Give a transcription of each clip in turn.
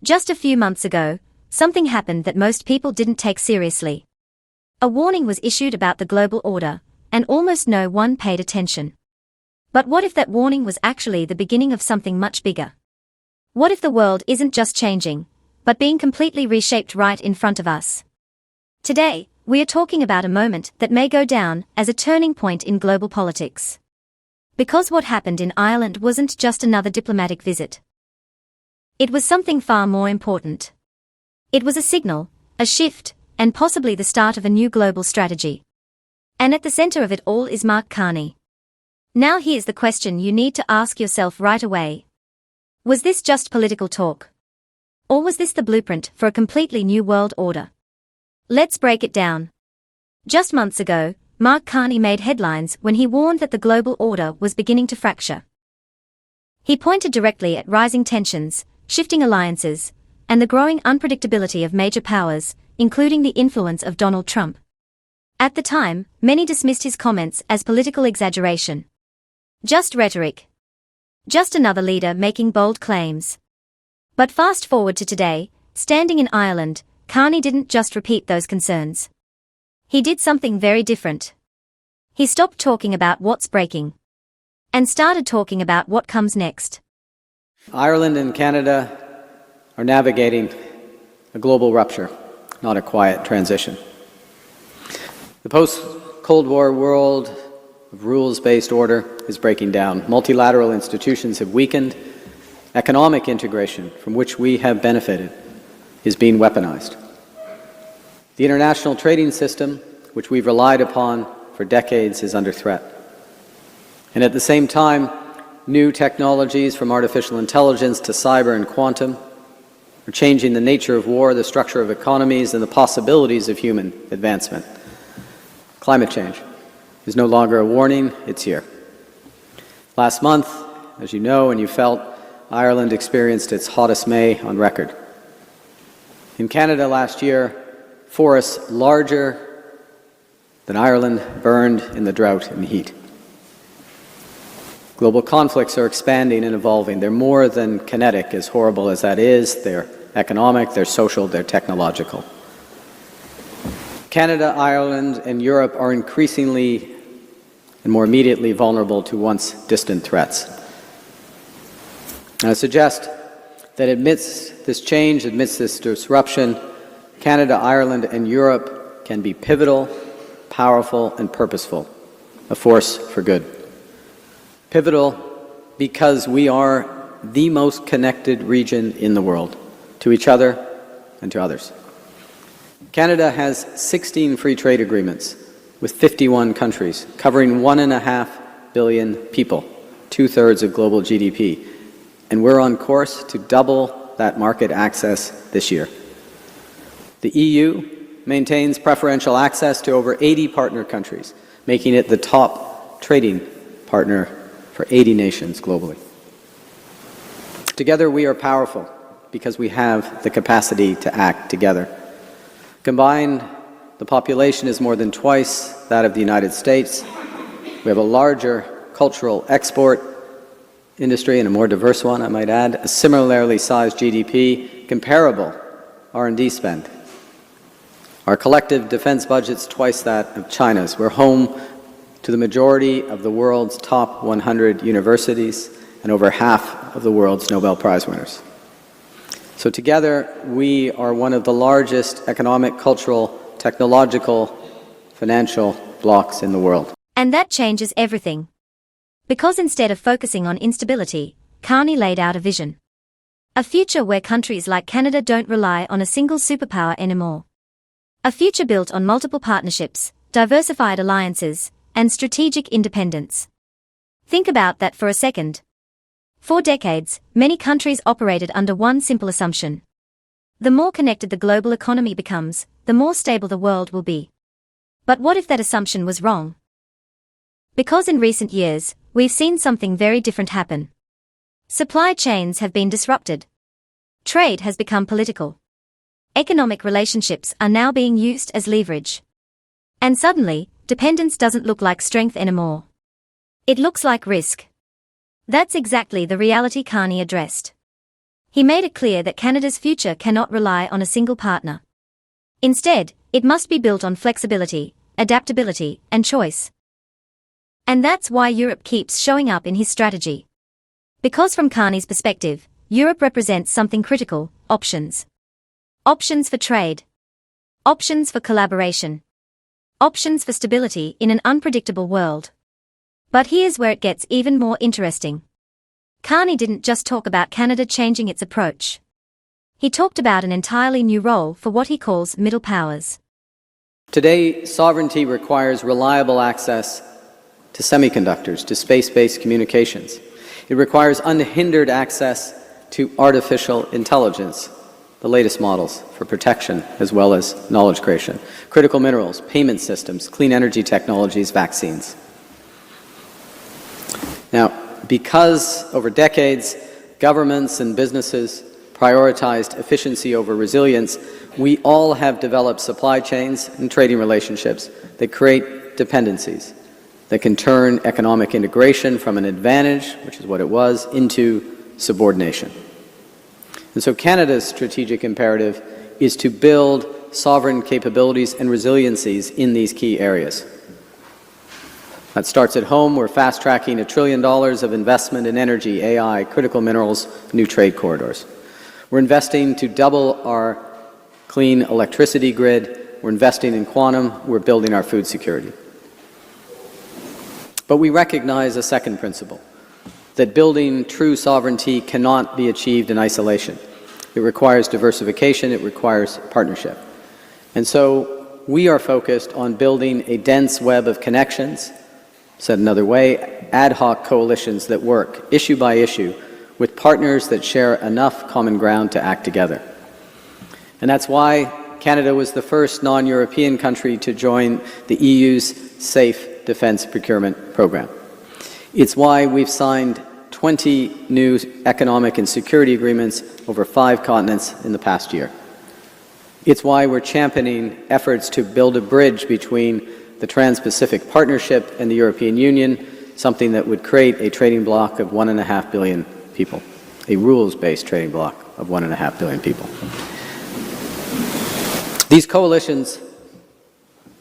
Just a few months ago, something happened that most people didn't take seriously. A warning was issued about the global order, and almost no one paid attention. But what if that warning was actually the beginning of something much bigger? What if the world isn't just changing, but being completely reshaped right in front of us? Today, we are talking about a moment that may go down as a turning point in global politics. Because what happened in Ireland wasn't just another diplomatic visit. It was something far more important. It was a signal, a shift, and possibly the start of a new global strategy. And at the center of it all is Mark Carney. Now here's the question you need to ask yourself right away. Was this just political talk? Or was this the blueprint for a completely new world order? Let's break it down. Just months ago, Mark Carney made headlines when he warned that the global order was beginning to fracture. He pointed directly at rising tensions, shifting alliances, and the growing unpredictability of major powers, including the influence of Donald Trump. At the time, many dismissed his comments as political exaggeration. Just rhetoric. Just another leader making bold claims. But fast forward to today, standing in Ireland, Carney didn't just repeat those concerns. He did something very different. He stopped talking about what's breaking and started talking about what comes next. Ireland and Canada are navigating a global rupture, not a quiet transition. The post-Cold War world of rules-based order is breaking down. Multilateral institutions have weakened. Economic integration, from which we have benefited, is being weaponized. The international trading system, which we've relied upon for decades, is under threat. And at the same time, new technologies from artificial intelligence to cyber and quantum are changing the nature of war, the structure of economies, and the possibilities of human advancement. Climate change is no longer a warning, it's here. Last month, as you know and you felt, Ireland experienced its hottest May on record. In Canada last year, forests larger than Ireland burned in the drought and heat. Global conflicts are expanding and evolving. They're more than kinetic, as horrible as that is. They're economic, they're social, they're technological. Canada, Ireland, and Europe are increasingly and more immediately vulnerable to once distant threats. And I suggest that amidst this change, amidst this disruption, Canada, Ireland, and Europe can be pivotal, powerful, and purposeful, a force for good. Pivotal because we are the most connected region in the world, to each other and to others. Canada has 16 free trade agreements with 51 countries, covering 1.5 billion people, 2/3 of global GDP, and we're on course to double that market access this year. The EU maintains preferential access to over 80 partner countries, making it the top trading partner for 80 nations globally. Together we are powerful because we have the capacity to act together. Combined, the population is more than twice that of the United States. We have a larger cultural export industry and a more diverse one, I might add, a similarly sized GDP, comparable R&D spend. Our collective defense budget's twice that of China's. We're home to the majority of the world's top 100 universities and over half of the world's Nobel Prize winners. So together, we are one of the largest economic, cultural, technological, financial blocs in the world. And that changes everything. Because instead of focusing on instability, Carney laid out a vision. A future where countries like Canada don't rely on a single superpower anymore. A future built on multiple partnerships, diversified alliances, and strategic independence. Think about that for a second. For decades, many countries operated under one simple assumption. The more connected the global economy becomes, the more stable the world will be. But what if that assumption was wrong? Because in recent years, we've seen something very different happen. Supply chains have been disrupted. Trade has become political. Economic relationships are now being used as leverage. And suddenly, dependence doesn't look like strength anymore. It looks like risk. That's exactly the reality Carney addressed. He made it clear that Canada's future cannot rely on a single partner. Instead, it must be built on flexibility, adaptability, and choice. And that's why Europe keeps showing up in his strategy. Because from Carney's perspective, Europe represents something critical: options. Options for trade. Options for collaboration. Options for stability in an unpredictable world. But here's where it gets even more interesting. Carney didn't just talk about Canada changing its approach. He talked about an entirely new role for what he calls middle powers. Today, sovereignty requires reliable access to semiconductors, to space-based communications. It requires unhindered access to artificial intelligence, the latest models for protection as well as knowledge creation, critical minerals, payment systems, clean energy technologies, vaccines. Now, because over decades, governments and businesses prioritized efficiency over resilience, we all have developed supply chains and trading relationships that create dependencies that can turn economic integration from an advantage, which is what it was, into subordination. And so Canada's strategic imperative is to build sovereign capabilities and resiliencies in these key areas. That starts at home. We're fast-tracking $1 trillion of investment in energy, AI, critical minerals, new trade corridors. We're investing to double our clean electricity grid. We're investing in quantum. We're building our food security. But we recognize a second principle, that building true sovereignty cannot be achieved in isolation. It requires diversification. It requires partnership. And so we are focused on building a dense web of connections, said another way, ad hoc coalitions that work issue by issue with partners that share enough common ground to act together. And that's why Canada was the first non-European country to join the EU's Safe Defence Procurement Program. It's why we've signed 20 new economic and security agreements over 5 continents in the past year. It's why we're championing efforts to build a bridge between the Trans-Pacific Partnership and the European Union, something that would create a trading bloc of 1.5 billion people, a rules-based trading bloc of 1.5 billion people. These coalitions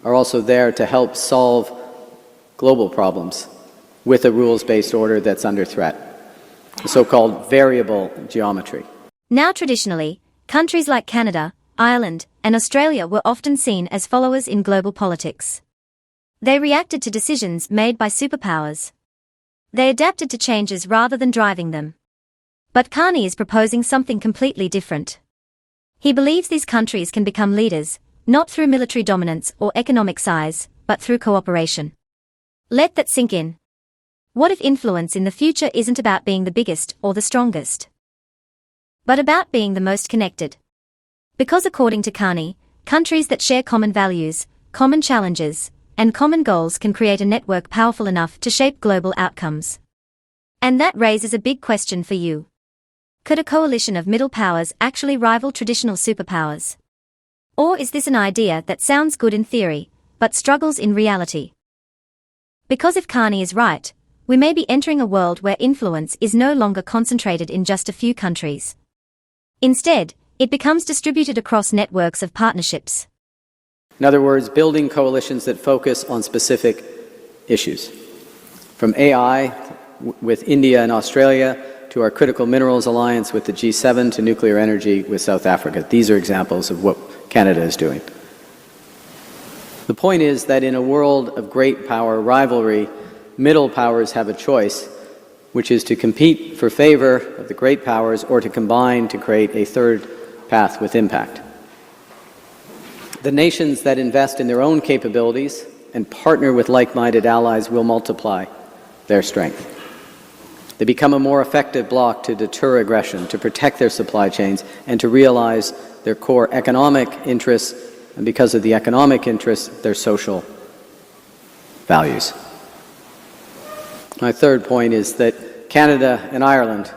are also there to help solve global problems with a rules-based order that's under threat, the so-called variable geometry. Now traditionally, countries like Canada, Ireland, and Australia were often seen as followers in global politics. They reacted to decisions made by superpowers. They adapted to changes rather than driving them. But Carney is proposing something completely different. He believes these countries can become leaders, not through military dominance or economic size, but through cooperation. Let that sink in. What if influence in the future isn't about being the biggest or the strongest, but about being the most connected? Because according to Carney, countries that share common values, common challenges, and common goals can create a network powerful enough to shape global outcomes. And that raises a big question for you. Could a coalition of middle powers actually rival traditional superpowers? Or is this an idea that sounds good in theory, but struggles in reality? Because if Carney is right, we may be entering a world where influence is no longer concentrated in just a few countries. Instead, it becomes distributed across networks of partnerships. In other words, building coalitions that focus on specific issues. From AI with India and Australia, to our critical minerals alliance with the G7, to nuclear energy with South Africa. These are examples of what Canada is doing. The point is that in a world of great power rivalry, middle powers have a choice, which is to compete for favor of the great powers or to combine to create a third path with impact. The nations that invest in their own capabilities and partner with like-minded allies will multiply their strength. They become a more effective bloc to deter aggression, to protect their supply chains, and to realize their core economic interests, and because of the economic interests, their social values. My third point is that Canada and Ireland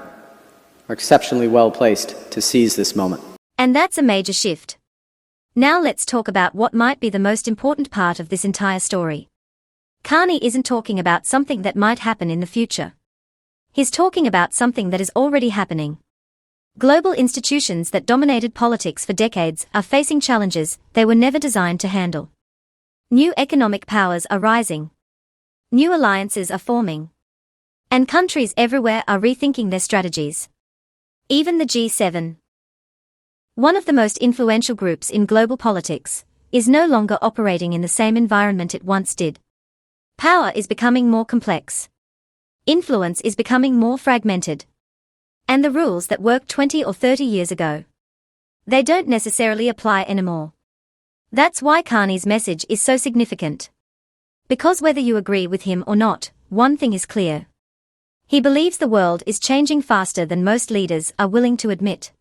are exceptionally well placed to seize this moment. And that's a major shift. Now let's talk about what might be the most important part of this entire story. Carney isn't talking about something that might happen in the future. He's talking about something that is already happening. Global institutions that dominated politics for decades are facing challenges they were never designed to handle. New economic powers are rising. New alliances are forming. And countries everywhere are rethinking their strategies. Even the G7, one of the most influential groups in global politics, is no longer operating in the same environment it once did. Power is becoming more complex. Influence is becoming more fragmented. And the rules that worked 20 or 30 years ago, they don't necessarily apply anymore. That's why Carney's message is so significant. Because whether you agree with him or not, one thing is clear. He believes the world is changing faster than most leaders are willing to admit.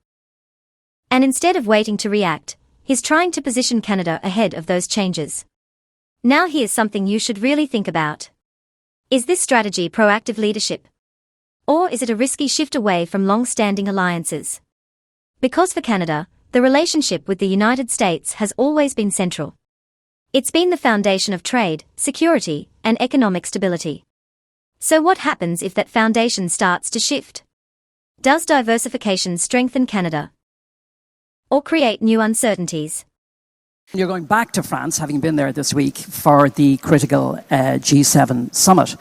And instead of waiting to react, he's trying to position Canada ahead of those changes. Now here's something you should really think about. Is this strategy proactive leadership? Or is it a risky shift away from long-standing alliances? Because for Canada, the relationship with the United States has always been central. It's been the foundation of trade, security, and economic stability. So what happens if that foundation starts to shift? Does diversification strengthen Canada? Or create new uncertainties? You're going back to France, having been there this week for the critical G7 summit.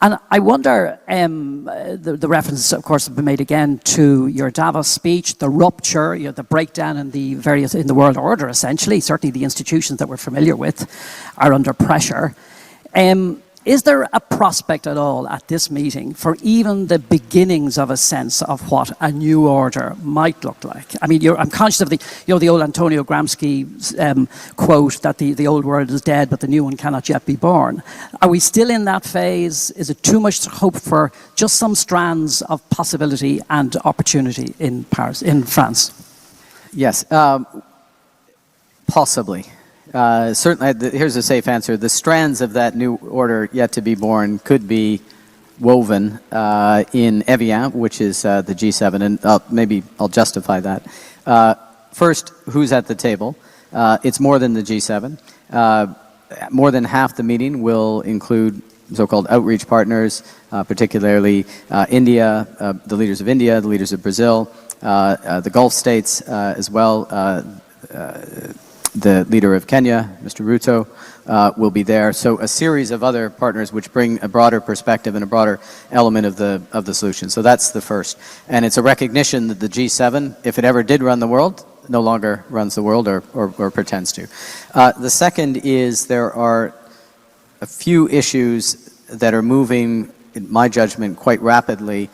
And I wonder, the reference, of course, has been made again to your Davos speech, the rupture, the breakdown in the world order, essentially. Certainly the institutions that we're familiar with are under pressure. Is there a prospect at all at this meeting for even the beginnings of a sense of what a new order might look like? I mean, I'm conscious of the old Antonio Gramsci quote that the old world is dead, but the new one cannot yet be born. Are we still in that phase? Is it too much to hope for just some strands of possibility and opportunity in France? Yes, possibly. Certainly, here's a safe answer. The strands of that new order yet to be born could be woven in Evian, which is the G7, and maybe I'll justify that. First, who's at the table? It's more than the G7. More than half the meeting will include so-called outreach partners, particularly India, the leaders of India, the leaders of Brazil, the Gulf states as well. The leader of Kenya, Mr. Ruto, will be there. So a series of other partners which bring a broader perspective and a broader element of the solution. So that's the first. And it's a recognition that the G7, if it ever did run the world, no longer runs the world or pretends to. The second is there are a few issues that are moving, in my judgment, quite rapidly,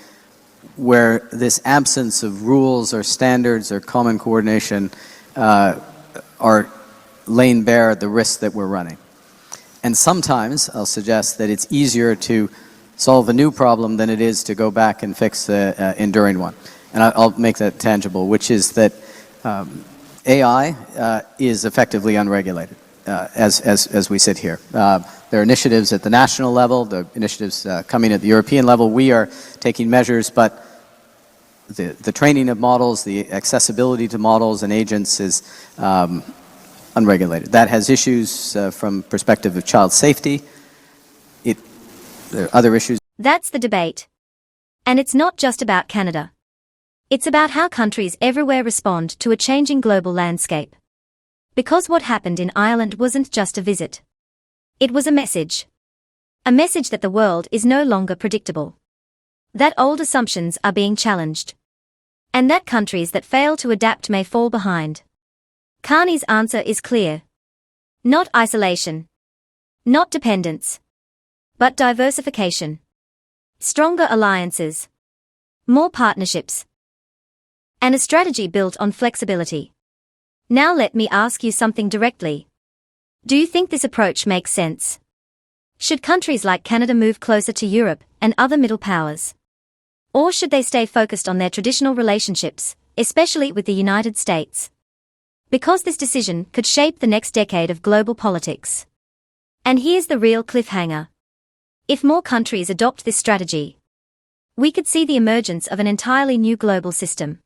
where this absence of rules or standards or common coordination are laying bare the risks that we're running. And sometimes I'll suggest that it's easier to solve a new problem than it is to go back and fix the enduring one. And I'll make that tangible, which is that AI is effectively unregulated as we sit here. There are initiatives at the national level, the initiatives coming at the European level. We are taking measures, but the training of models, the accessibility to models and agents is unregulated. That has issues from perspective of child safety. There are other issues. That's the debate. And it's not just about Canada. It's about how countries everywhere respond to a changing global landscape. Because what happened in Ireland wasn't just a visit. It was a message. A message that the world is no longer predictable. That old assumptions are being challenged. And that countries that fail to adapt may fall behind. Carney's answer is clear. Not isolation. Not dependence. But diversification. Stronger alliances. More partnerships. And a strategy built on flexibility. Now let me ask you something directly. Do you think this approach makes sense? Should countries like Canada move closer to Europe and other middle powers? Or should they stay focused on their traditional relationships, especially with the United States? Because this decision could shape the next decade of global politics. And here's the real cliffhanger. If more countries adopt this strategy, we could see the emergence of an entirely new global system.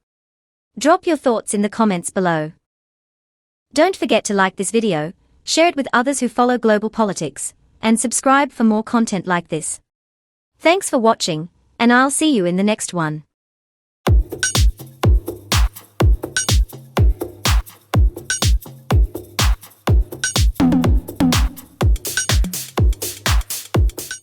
Drop your thoughts in the comments below. Don't forget to like this video, share it with others who follow global politics, and subscribe for more content like this. Thanks for watching, and I'll see you in the next one.